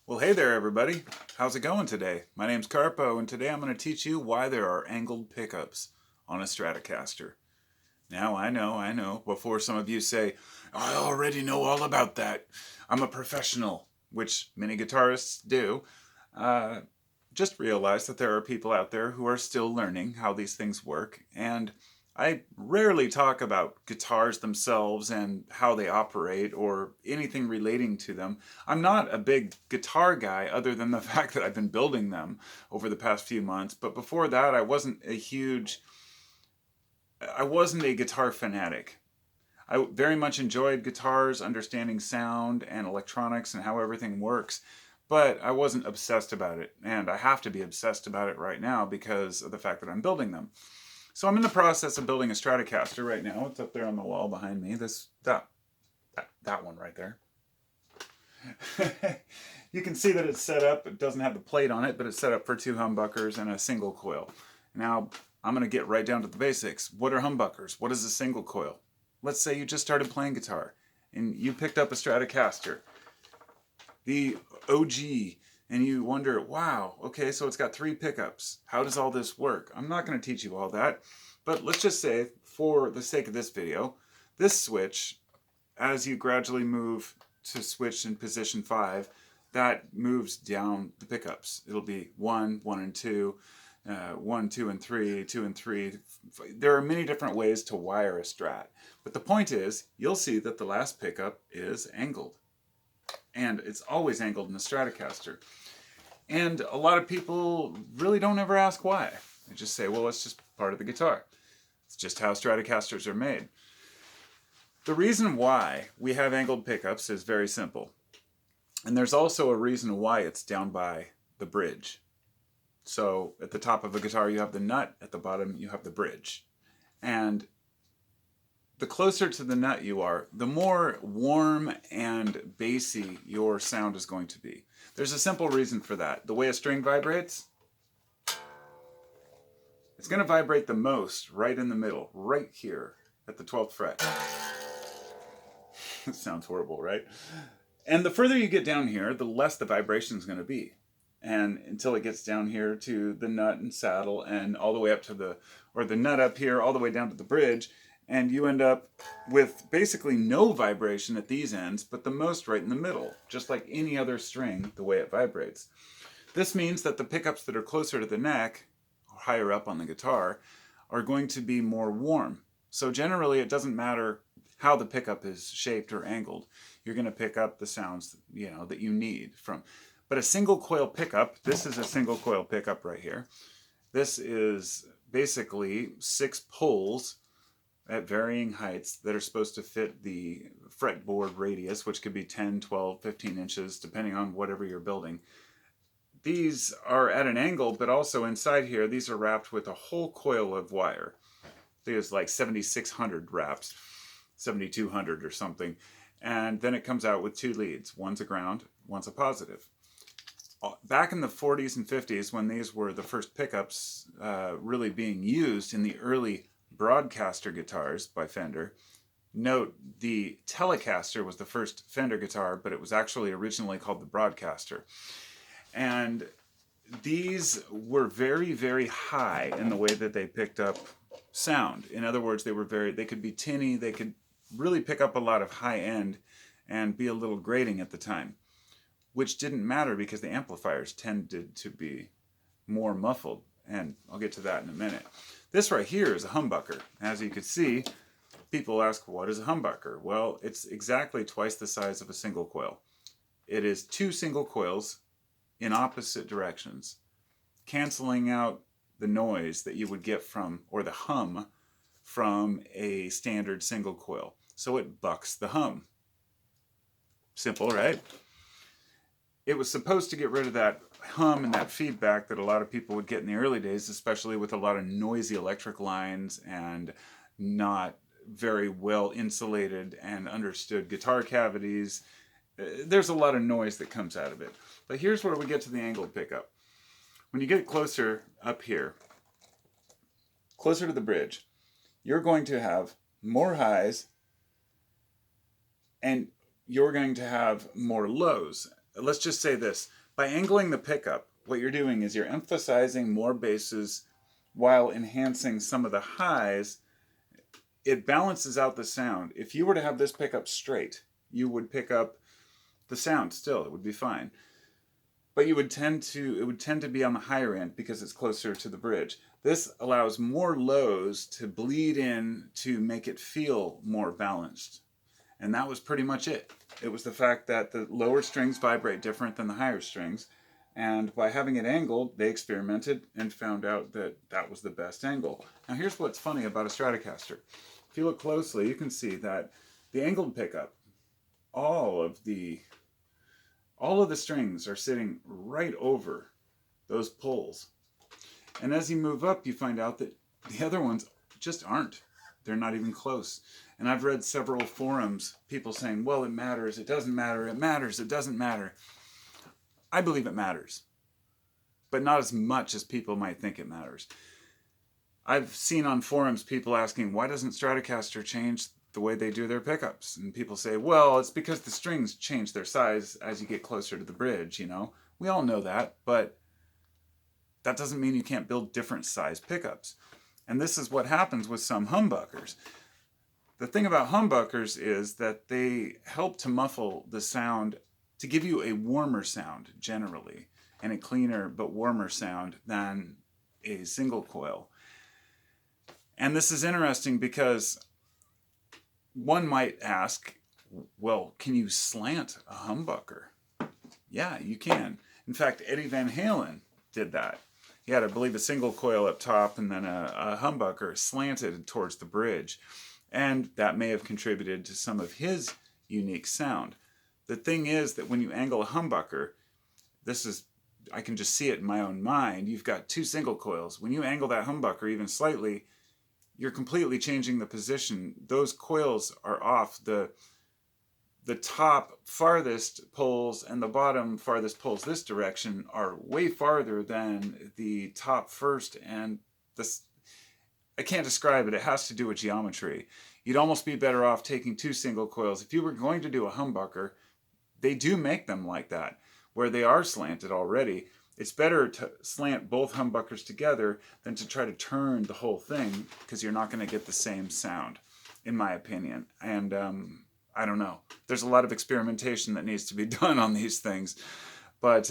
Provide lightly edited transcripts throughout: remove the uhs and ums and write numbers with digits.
Well, hey there, everybody. How's it going today? My name's Carpo, and today I'm going to teach you why there are angled pickups on a Stratocaster. Now, I know, before some of you say, I already know all about that. I'm a professional, which many guitarists do. Just realize that there are people out there who are still learning how these things work, and I rarely talk about guitars themselves and how they operate or anything relating to them. I'm not a big guitar guy other than the fact that I've been building them over the past few months, but before that I wasn't a guitar fanatic. I very much enjoyed guitars, understanding sound and electronics and how everything works, but I wasn't obsessed about it, and I have to be obsessed about it right now because of the fact that I'm building them. So I'm in the process of building a Stratocaster right now. It's up there on the wall behind me. That one right there. You can see that it's set up. It doesn't have the plate on it, but it's set up for 2 humbuckers and a single coil. Now, I'm going to get right down to the basics. What are humbuckers? What is a single coil? Let's say you just started playing guitar and you picked up a Stratocaster, the OG, and you wonder, wow, okay, so it's got 3 pickups. How does all this work? I'm not going to teach you all that, but let's just say, for the sake of this video, this switch, as you gradually move to switch in position 5, that moves down the pickups. It'll be 1, 1 and 2, 1, 2 and 3, 2 and 3. There are many different ways to wire a Strat, but the point is, you'll see that the last pickup is angled. And it's always angled in the Stratocaster. And a lot of people really don't ever ask why. They just say, well, it's just part of the guitar. It's just how Stratocasters are made. The reason why we have angled pickups is very simple. And there's also a reason why it's down by the bridge. So at the top of a guitar you have the nut, at the bottom you have the bridge. And the closer to the nut you are, the more warm and bassy your sound is going to be. There's a simple reason for that. The way a string vibrates, it's going to vibrate the most right in the middle, right here at the 12th fret. It sounds horrible, right? And the further you get down here, the less the vibration is going to be. And until it gets down here to the nut and saddle and all the way up to the nut up here, all the way down to the bridge, and you end up with basically no vibration at these ends, but the most right in the middle, just like any other string, the way it vibrates. This means that the pickups that are closer to the neck, or higher up on the guitar, are going to be more warm. So generally, it doesn't matter how the pickup is shaped or angled. You're going to pick up the sounds, that you need from. But a single coil pickup, this is a single coil pickup right here. This is basically 6 poles at varying heights that are supposed to fit the fretboard radius, which could be 10, 12, 15 inches, depending on whatever you're building. These are at an angle, but also inside here, these are wrapped with a whole coil of wire. I think it's like 7,600 wraps, 7,200 or something. And then it comes out with 2 leads. One's a ground, one's a positive. Back in the 40s and 50s, when these were the first pickups really being used in the early Broadcaster guitars by Fender. Note, the Telecaster was the first Fender guitar, but it was actually originally called the Broadcaster. And these were very, very high in the way that they picked up sound. In other words, they could be tinny, they could really pick up a lot of high end and be a little grating at the time, which didn't matter because the amplifiers tended to be more muffled. And I'll get to that in a minute. This right here is a humbucker. As you can see, people ask, what is a humbucker? Well, it's exactly twice the size of a single coil. It is 2 single coils in opposite directions, canceling out the noise that you would get from, or the hum, from a standard single coil. So it bucks the hum. Simple, right? It was supposed to get rid of that hum and that feedback that a lot of people would get in the early days, especially with a lot of noisy electric lines and not very well insulated and understood guitar cavities. There's a lot of noise that comes out of it. But here's where we get to the angled pickup. When you get closer up here, closer to the bridge, you're going to have more highs and you're going to have more lows let's just say this. By angling the pickup, what you're doing is you're emphasizing more basses while enhancing some of the highs. It balances out the sound. If you were to have this pickup straight, you would pick up the sound still. It would be fine. But it would tend to be on the higher end because it's closer to the bridge. This allows more lows to bleed in to make it feel more balanced. And that was pretty much it. It was the fact that the lower strings vibrate different than the higher strings. And by having it angled, they experimented and found out that that was the best angle. Now here's what's funny about a Stratocaster. If you look closely, you can see that the angled pickup, all of the strings are sitting right over those pulls. And as you move up, you find out that the other ones just aren't. They're not even close. And I've read several forums, people saying, well, it matters, it doesn't matter, it matters, it doesn't matter. I believe it matters, but not as much as people might think it matters. I've seen on forums people asking, why doesn't Stratocaster change the way they do their pickups? And people say, well, it's because the strings change their size as you get closer to the bridge, you know. We all know that, but that doesn't mean you can't build different size pickups. And this is what happens with some humbuckers. The thing about humbuckers is that they help to muffle the sound to give you a warmer sound generally, and a cleaner but warmer sound than a single coil. And this is interesting because one might ask, well, can you slant a humbucker? Yeah, you can. In fact, Eddie Van Halen did that. He had, I believe, a single coil up top and then a humbucker slanted towards the bridge. And that may have contributed to some of his unique sound. The thing is that when you angle a humbucker, I can just see it in my own mind. You've got two single coils. When you angle that humbucker even slightly, you're completely changing the position. Those coils are off. The top farthest poles and the bottom farthest poles this direction are way farther than the top first, and this, I can't describe it. It has to do with geometry. You'd almost be better off taking two single coils. If you were going to do a humbucker, they do make them like that, where they are slanted already. It's better to slant both humbuckers together than to try to turn the whole thing, because you're not going to get the same sound, in my opinion. And I don't know. There's a lot of experimentation that needs to be done on these things. But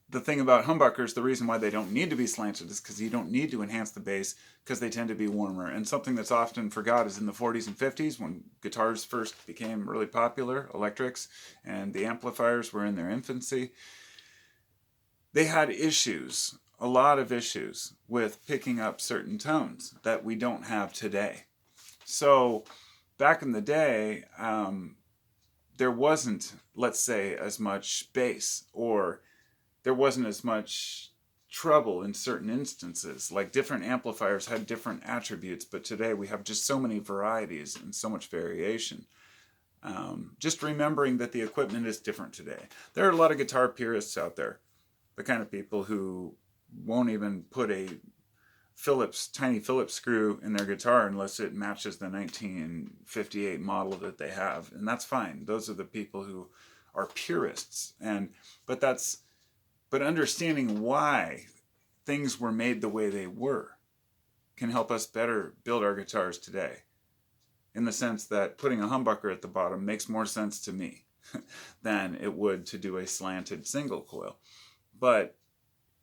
the thing about humbuckers, the reason why they don't need to be slanted is because you don't need to enhance the bass, because they tend to be warmer. And something that's often forgot is in the 40s and 50s, when guitars first became really popular, electrics, and the amplifiers were in their infancy, they had issues, a lot of issues, with picking up certain tones that we don't have today. So back in the day, there wasn't, let's say, as much bass, or there wasn't as much trouble in certain instances. Like, different amplifiers had different attributes, but today we have just so many varieties and so much variation. Just remembering that the equipment is different today. There are a lot of guitar purists out there, the kind of people who won't even put a tiny Phillips screw in their guitar unless it matches the 1958 model that they have, and that's fine. Those are the people who are purists. But understanding why things were made the way they were can help us better build our guitars today, in the sense that putting a humbucker at the bottom makes more sense to me than it would to do a slanted single coil. But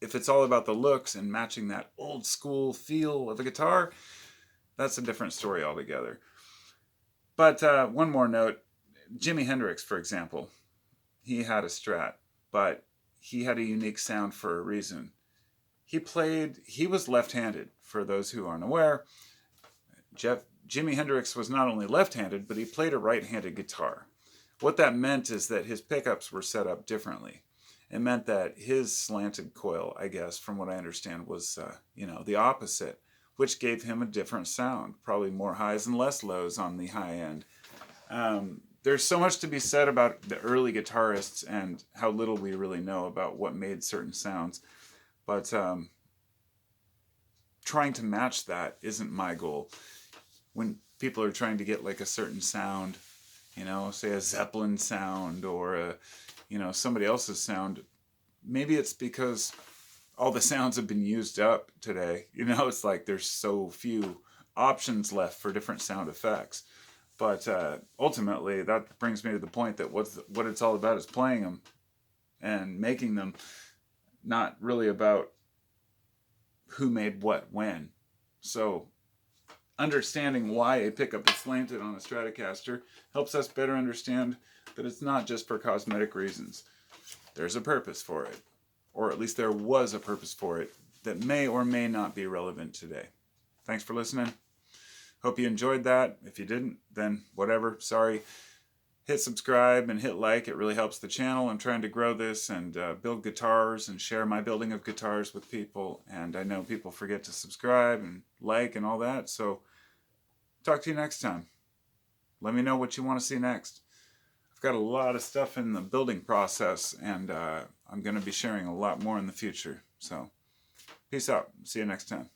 if it's all about the looks and matching that old school feel of a guitar, that's a different story altogether. But one more note, Jimi Hendrix, for example, he had a Strat, but he had a unique sound for a reason. He was left-handed, for those who aren't aware. Jimi Hendrix was not only left-handed, but he played a right-handed guitar. What that meant is that his pickups were set up differently. It meant that his slanted coil, I guess, from what I understand, was the opposite, which gave him a different sound, probably more highs and less lows on the high end. There's so much to be said about the early guitarists and how little we really know about what made certain sounds. But trying to match that isn't my goal. When people are trying to get like a certain sound, say a Zeppelin sound or a somebody else's sound. Maybe it's because all the sounds have been used up today. It's like there's so few options left for different sound effects. But ultimately, that brings me to the point that what it's all about is playing them and making them, not really about who made what when. So understanding why a pickup is slanted on a Stratocaster helps us better understand that it's not just for cosmetic reasons. There's a purpose for it, or at least there was a purpose for it that may or may not be relevant today. Thanks for listening. Hope you enjoyed that. If you didn't, then whatever, sorry. Hit subscribe and hit like. It really helps the channel. I'm trying to grow this and build guitars and share my building of guitars with people. And I know people forget to subscribe and like and all that. So talk to you next time. Let me know what you want to see next. I've got a lot of stuff in the building process, and I'm going to be sharing a lot more in the future. So peace out. See you next time.